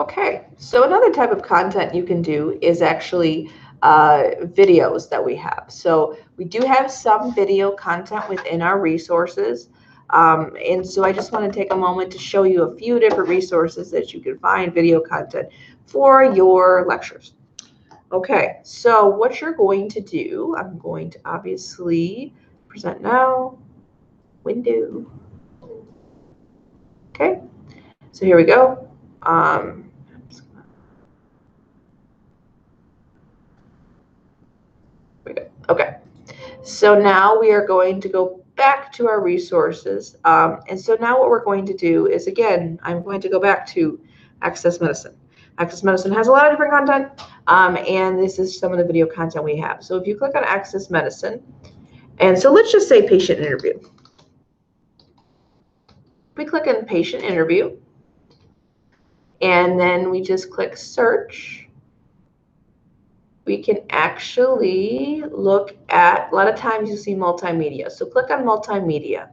Okay, so another type of content you can do is actually videos that we have. So we do have some video content within our resources. And so I just want to take a moment to show you a few different resources that you can find video content for your lectures. Okay, so what you're going to do, I'm going to obviously present now, window. Okay, so here we go. Okay, so now we are going to go back to our resources. And so now what we're going to do is, again, I'm going to go back to Access Medicine. Access Medicine has a lot of different content, and this is some of the video content we have. So if you click on Access Medicine, and so let's just say patient interview. We click on patient interview, and then we just click search. We can actually look at, a lot of times you see multimedia. So click on multimedia.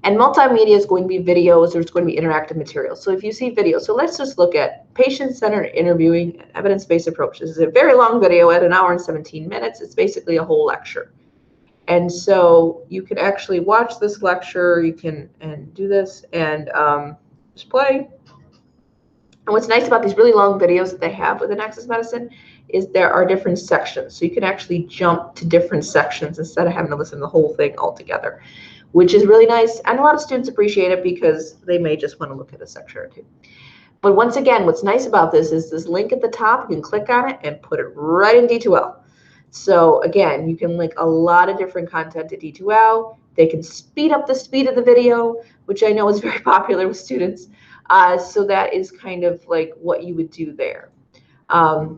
And multimedia is going to be videos, there's going to be interactive materials. So if you see videos, so let's just look at patient-centered interviewing, evidence-based approach. This is a very long video at 1 hour and 17 minutes. It's basically a whole lecture. And so you can actually watch this lecture, you can do this and just play. And what's nice about these really long videos that they have within Access Medicine is there are different sections. So you can actually jump to different sections instead of having to listen to the whole thing all together, which is really nice. And a lot of students appreciate it because they may just want to look at a section or two. But once again, what's nice about this is this link at the top, you can click on it and put it right in D2L. So again, you can link a lot of different content to D2L. They can speed up the speed of the video, which I know is very popular with students. So that is kind of like what you would do there.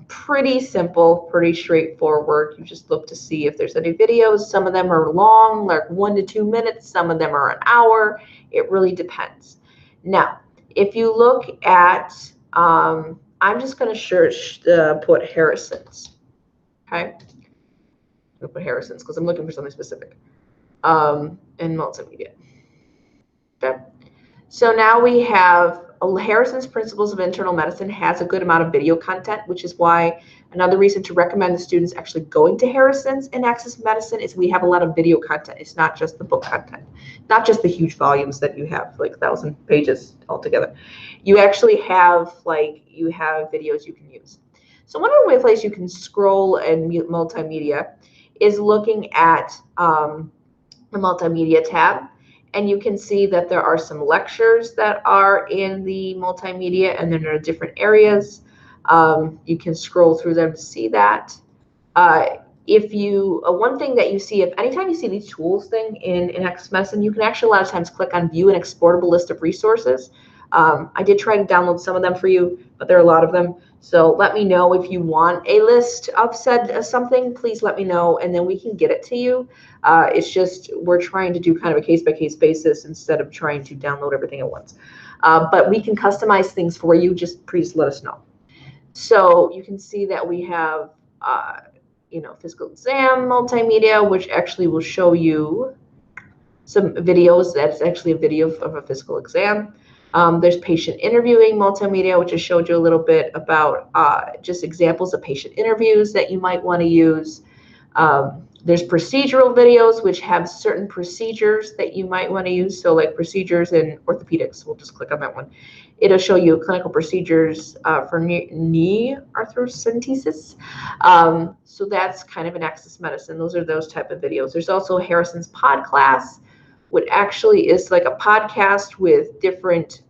Pretty simple, pretty straightforward. You just look to see if there's any videos. Some of them are long, like 1 to 2 minutes. Some of them are an hour. It really depends. Now, if you look at, I'm just going to search, put Harrison's. Okay, I'm going to put Harrison's because I'm looking for something specific. And multimedia. Okay. So now we have Harrison's Principles of Internal Medicine has a good amount of video content, which is why another reason to recommend the students actually going to Harrison's in Access Medicine is we have a lot of video content. It's not just the book content, not just the huge volumes that you have, like 1,000 pages altogether. You actually have videos you can use. So one of the ways you can scroll and mute multimedia is looking at the multimedia tab. And you can see that there are some lectures that are in the multimedia, and then there are different areas. You can scroll through them to see that. One thing that you see, if anytime you see these tools thing in Access Medicine, you can actually a lot of times click on View an Exportable List of Resources. I did try to download some of them for you, but there are a lot of them. So let me know if you want a list of something, please let me know, and then we can get it to you. It's just we're trying to do kind of a case-by-case basis instead of trying to download everything at once. But we can customize things for you. Just please let us know. So you can see that we have, physical exam multimedia, which actually will show you some videos. That's actually a video of a physical exam. There's patient interviewing multimedia, which I showed you a little bit about just examples of patient interviews that you might want to use. There's procedural videos, which have certain procedures that you might want to use. So like procedures in orthopedics, we'll just click on that one. It'll show you clinical procedures for knee arthrocentesis. So that's kind of an Access Medicine. Those are those type of videos. There's also Harrison's Pod Class, which actually is like a podcast with different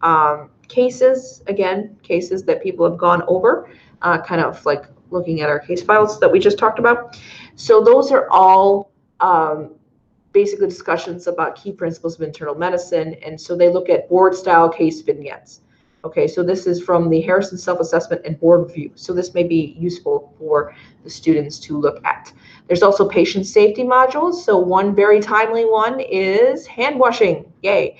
cases, again, cases that people have gone over, kind of like looking at our case files that we just talked about. So those are all basically discussions about key principles of internal medicine. And so they look at board style case vignettes. Okay, so this is from the Harrison Self-Assessment and Board Review. So this may be useful for the students to look at. There's also patient safety modules. So one very timely one is hand washing. Yay.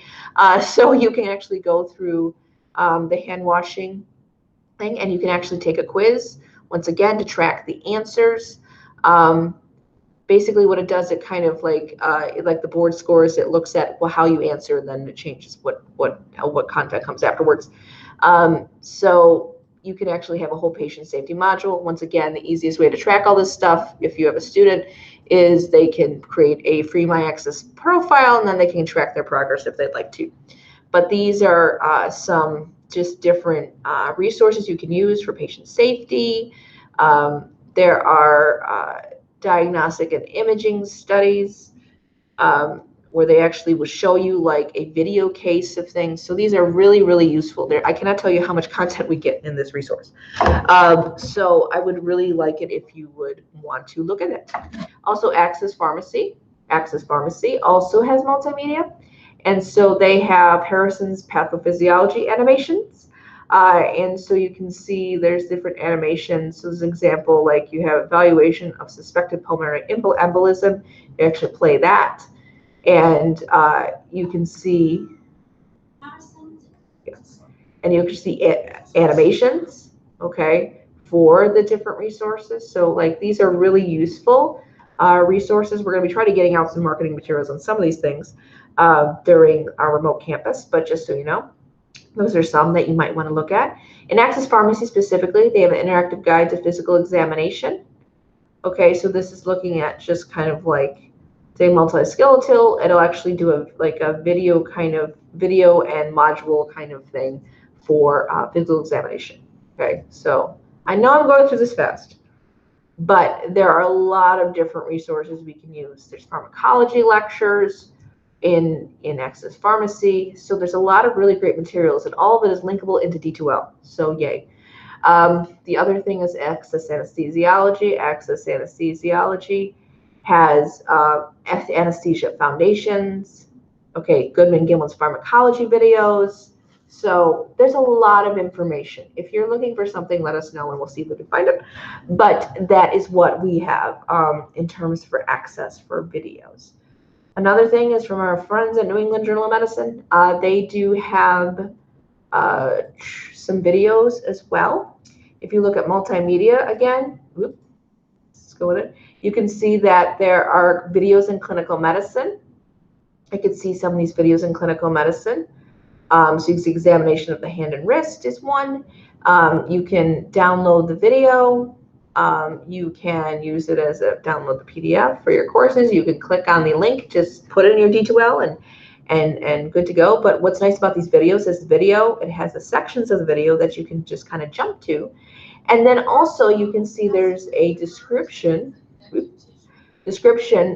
So you can actually go through the hand washing thing, and you can actually take a quiz, once again, to track the answers. Basically what it does, it kind of like the board scores, it looks at how you answer, and then it changes what content comes afterwards. So you can actually have a whole patient safety module. Once again, the easiest way to track all this stuff, if you have a student, is they can create a free myAccess profile, and then they can track their progress if they'd like to. But these are some just different resources you can use for patient safety. There are diagnostic and imaging studies where they actually will show you like a video case of things. So these are really, really useful. I cannot tell you how much content we get in this resource. So I would really like it if you would want to look at it. Also, Access Pharmacy. Access Pharmacy also has multimedia. And so they have Harrison's pathophysiology animations. And so you can see there's different animations. So as an example, like you have evaluation of suspected pulmonary embolism. You actually play that. And you can see, yes, and you can see animations, okay, for the different resources. So like these are really useful resources. We're going to be trying to getting out some marketing materials on some of these things during our remote campus, but just so you know, those are some that you might want to look at. In Access Pharmacy specifically, they have an interactive guide to physical examination. Okay, so this is looking at just kind of like, say, multiskeletal. It'll actually do a video and module kind of thing for physical examination. Okay, so I know I'm going through this fast, but there are a lot of different resources we can use. There's pharmacology lectures in Access Pharmacy. So there's a lot of really great materials, and all of it is linkable into D2L. So yay. The other thing is Access Anesthesiology. Access Anesthesiology has anesthesia foundations. Okay, Goodman-Gilman's pharmacology videos. So there's a lot of information. If you're looking for something, let us know and we'll see if we can find it. But that is what we have in terms for access for videos. Another thing is from our friends at New England Journal of Medicine. They do have some videos as well. If you look at multimedia again, let's go with it. You can see that there are videos in clinical medicine. I could see some of these videos in clinical medicine. So you can see examination of the hand and wrist is one. You can download the video. You can use it as download the PDF for your courses. You can click on the link, just put it in your D2L and good to go. But what's nice about these videos is it has the sections of the video that you can just kind of jump to. And then also you can see there's a description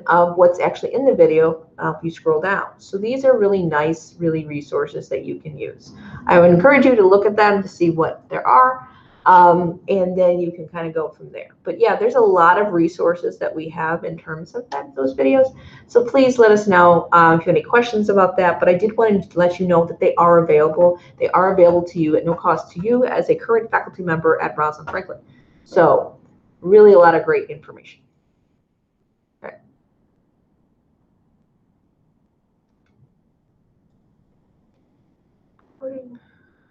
of what's actually in the video if you scroll down. So these are really nice, really resources that you can use. I would encourage you to look at them to see what there are, and then you can kind of go from there. But yeah, there's a lot of resources that we have in terms of those videos. So please let us know if you have any questions about that. But I did want to let you know that they are available. They are available to you at no cost to you as a current faculty member at Rosalind Franklin. So really a lot of great information.